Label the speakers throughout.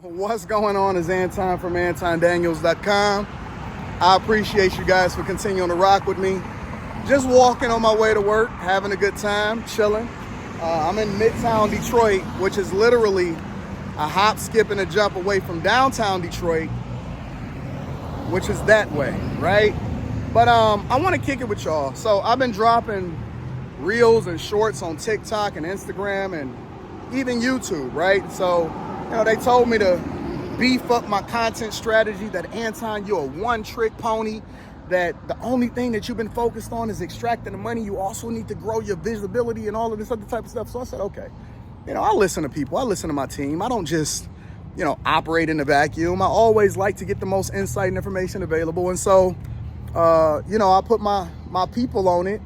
Speaker 1: What's going on is Anton from AntonDaniels.com. I appreciate you guys for continuing to rock with me. Just walking on my way to work, having a good time, chilling. I'm in Midtown Detroit, which is literally a hop, skip, and a jump away from downtown Detroit, which is that way, right? But I want to kick it with y'all. So I've been dropping reels and shorts on TikTok and Instagram and even YouTube, right? So they told me to beef up my content strategy, that Anton, you're a one-trick pony, that the only thing that you've been focused on is extracting the money. You also need to grow your visibility and all of this other type of stuff. So I said, okay, I listen to people. I listen to my team. I don't just, operate in a vacuum. I always like to get the most insight and information available. And so, I put my people on it,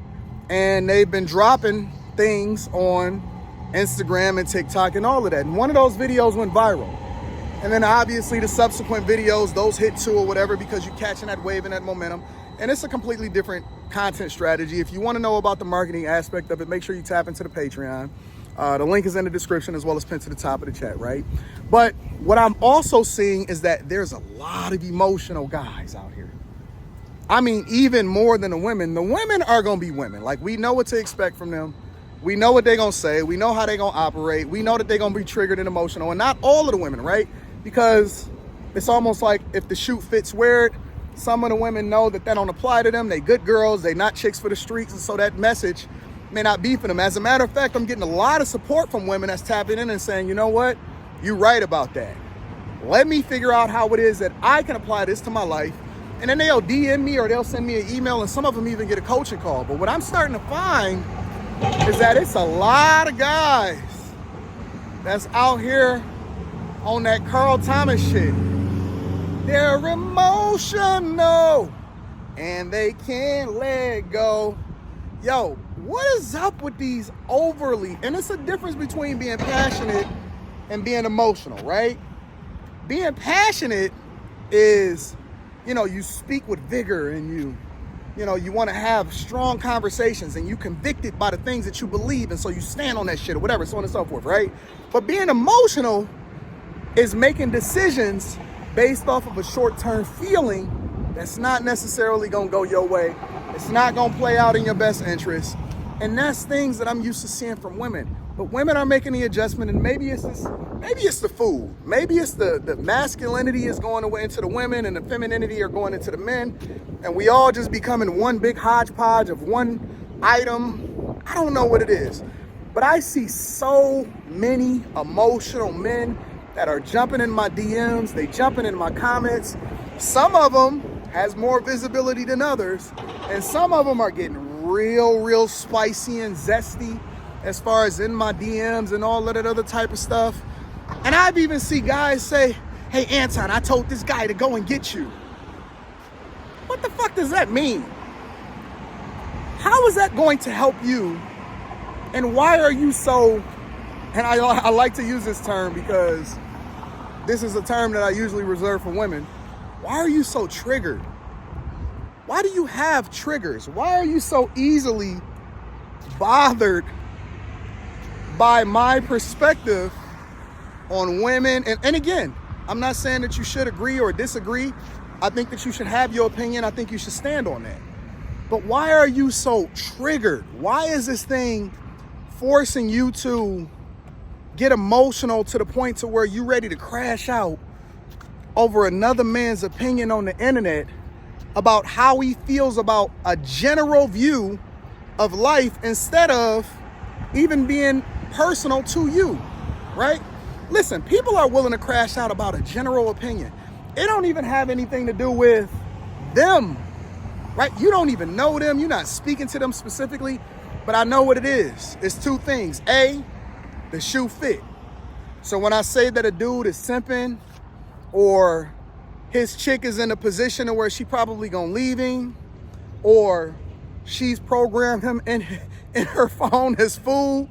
Speaker 1: and they've been dropping things on Instagram and TikTok and all of that. And one of those videos went viral. And then obviously the subsequent videos, those hit too or whatever, because you're catching that wave and that momentum. And it's a completely different content strategy. If you want to know about the marketing aspect of it, make sure you tap into the Patreon. The link is in the description as well as pinned to the top of the chat, right? But what I'm also seeing is that there's a lot of emotional guys out here. I mean, even more than the women. The women are going to be women. Like, we know what to expect from them. We know what they're going to say. We know how they're going to operate. We know that they're going to be triggered and emotional. And not all of the women, right? Because it's almost like if the shoe fits, wear it. Some of the women know that don't apply to them. They good girls. They not chicks for the streets. And so that message may not be for them. As a matter of fact, I'm getting a lot of support from women that's tapping in and saying, you know what? You're right about that. Let me figure out how it is that I can apply this to my life. And then they'll DM me or they'll send me an email, and some of them even get a coaching call. But what I'm starting to find is that it's a lot of guys that's out here on that Carl Thomas shit. They're emotional and they can't let go. Yo, what is up with these overly, and it's a difference between being passionate and being emotional, right? Being passionate is, you speak with vigor, and you want to have strong conversations, and you convicted by the things that you believe, and so you stand on that shit or whatever, so on and so forth, right? But being emotional is making decisions based off of a short-term feeling that's not necessarily going to go your way. It's not going to play out in your best interest. And that's things that I'm used to seeing from women. But women are making the adjustment, and maybe it's the food. Maybe it's the masculinity is going away into the women, and the femininity are going into the men. And we all just becoming one big hodgepodge of one item. I don't know what it is. But I see so many emotional men that are jumping in my DMs. They jumping in my comments. Some of them has more visibility than others. And some of them are getting real spicy and zesty as far as in my DMs and all of that other type of stuff. And I've even seen guys say, hey, Anton, I told this guy to go and get you. What the fuck does that mean? How is that going to help you? And why are you so, and I like to use this term because this is a term that I usually reserve for women. Why are you so triggered? Why do you have triggers? Why are you so easily bothered by my perspective on women? And again, I'm not saying that you should agree or disagree. I think that you should have your opinion. I think you should stand on that. But why are you so triggered? Why is this thing forcing you to get emotional to the point to where you're ready to crash out over another man's opinion on the internet about how he feels about a general view of life instead of even being personal to you, right? Listen, people are willing to crash out about a general opinion. It don't even have anything to do with them, right? You don't even know them. You're not speaking to them specifically, but I know what it is. It's two things. A, the shoe fit. So when I say that a dude is simping or his chick is in a position where she probably gonna leave him, or she's programmed him in her phone as food,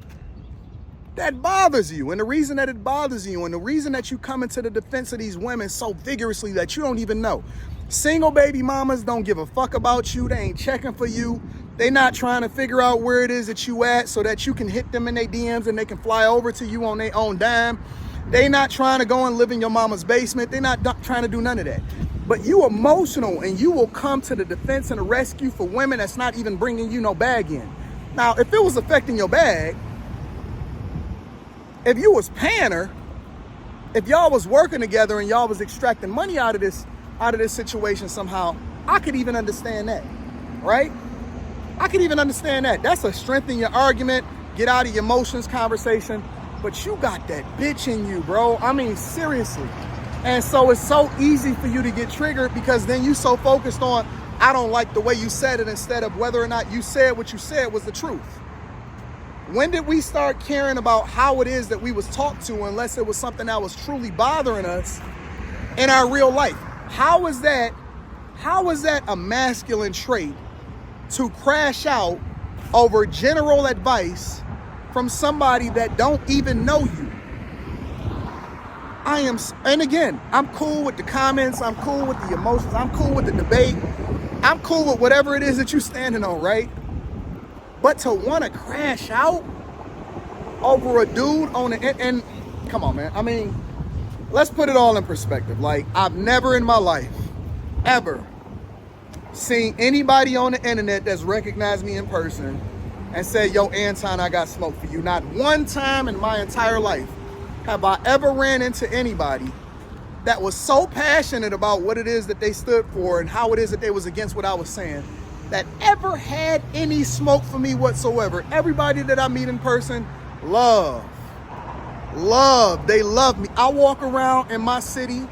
Speaker 1: that bothers you. And the reason that it bothers you, and the reason that you come into the defense of these women so vigorously that you don't even know. Single baby mamas don't give a fuck about you. They ain't checking for you. They not trying to figure out where it is that you at so that you can hit them in their DMs and they can fly over to you on their own dime. They not trying to go and live in your mama's basement. They not trying to do none of that. But you emotional, and you will come to the defense and the rescue for women that's not even bringing you no bag in. Now, if it was affecting your bag, if you was paying her, if y'all was working together and y'all was extracting money out of this situation somehow, I could even understand that, right? I could even understand that. That's a strengthen your argument, get out of your emotions conversation. But you got that bitch in you, bro. I mean, seriously. And so it's so easy for you to get triggered because then you so focused on, I don't like the way you said it, instead of whether or not you said what you said was the truth. When did we start caring about how it is that we was talked to, unless it was something that was truly bothering us in our real life? How is that a masculine trait to crash out over general advice from somebody that don't even know you? And again, I'm cool with the comments, I'm cool with the emotions, I'm cool with the debate, I'm cool with whatever it is that you're standing on, right? But to want to crash out over a dude on and come on, man. I mean, let's put it all in perspective. Like, I've never in my life ever seen anybody on the internet that's recognized me in person and said, yo, Anton, I got smoke for you. Not one time in my entire life have I ever ran into anybody that was so passionate about what it is that they stood for and how it is that they was against what I was saying, that ever had any smoke for me whatsoever. Everybody that I meet in person, they love me. I walk around in my city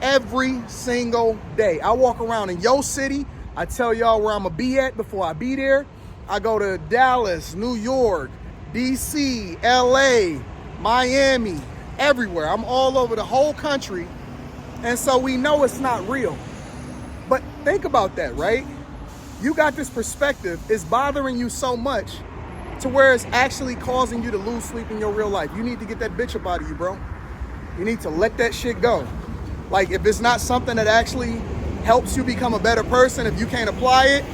Speaker 1: every single day. I walk around in your city. I tell y'all where I'm gonna be at before I be there. I go to Dallas, New York, DC, LA, Miami, everywhere. I'm all over the whole country. And so we know it's not real. But think about that, right? You got this perspective. It's bothering you so much to where it's actually causing you to lose sleep in your real life. You need to get that bitch up out of you, bro. You need to let that shit go. Like, if it's not something that actually helps you become a better person, if you can't apply it,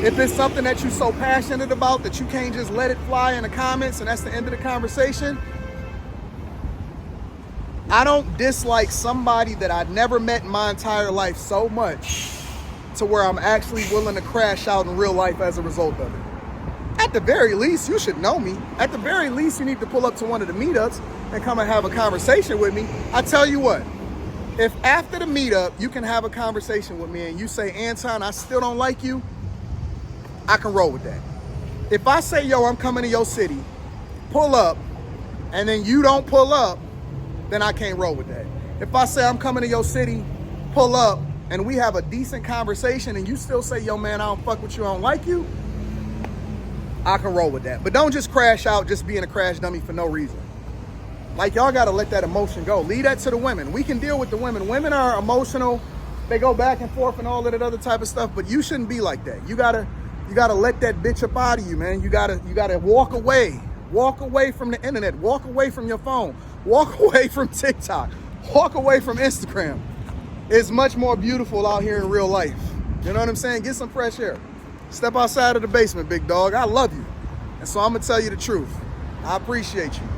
Speaker 1: if it's something that you're so passionate about that you can't just let it fly in the comments and that's the end of the conversation, I don't dislike somebody that I've never met in my entire life so much to where I'm actually willing to crash out in real life as a result of it. At the very least, you should know me. At the very least, you need to pull up to one of the meetups and come and have a conversation with me. I tell you what, if after the meetup you can have a conversation with me and you say, Anton, I still don't like you, I can roll with that. If I say, yo, I'm coming to your city, pull up, and then you don't pull up, then I can't roll with that. If I say I'm coming to your city, pull up, and we have a decent conversation and you still say, yo, man, I don't fuck with you, I don't like you, I can roll with that. But don't just crash out just being a crash dummy for no reason. Like, y'all gotta let that emotion go. Leave that to the women. We can deal with the women. Women are emotional. They go back and forth and all of that other type of stuff, but you shouldn't be like that. You gotta let that bitch up out of you, man. You gotta walk away. Walk away from the internet. Walk away from your phone. Walk away from TikTok. Walk away from Instagram. It's much more beautiful out here in real life. You know what I'm saying? Get some fresh air. Step outside of the basement, big dog. I love you. And so I'm gonna tell you the truth. I appreciate you.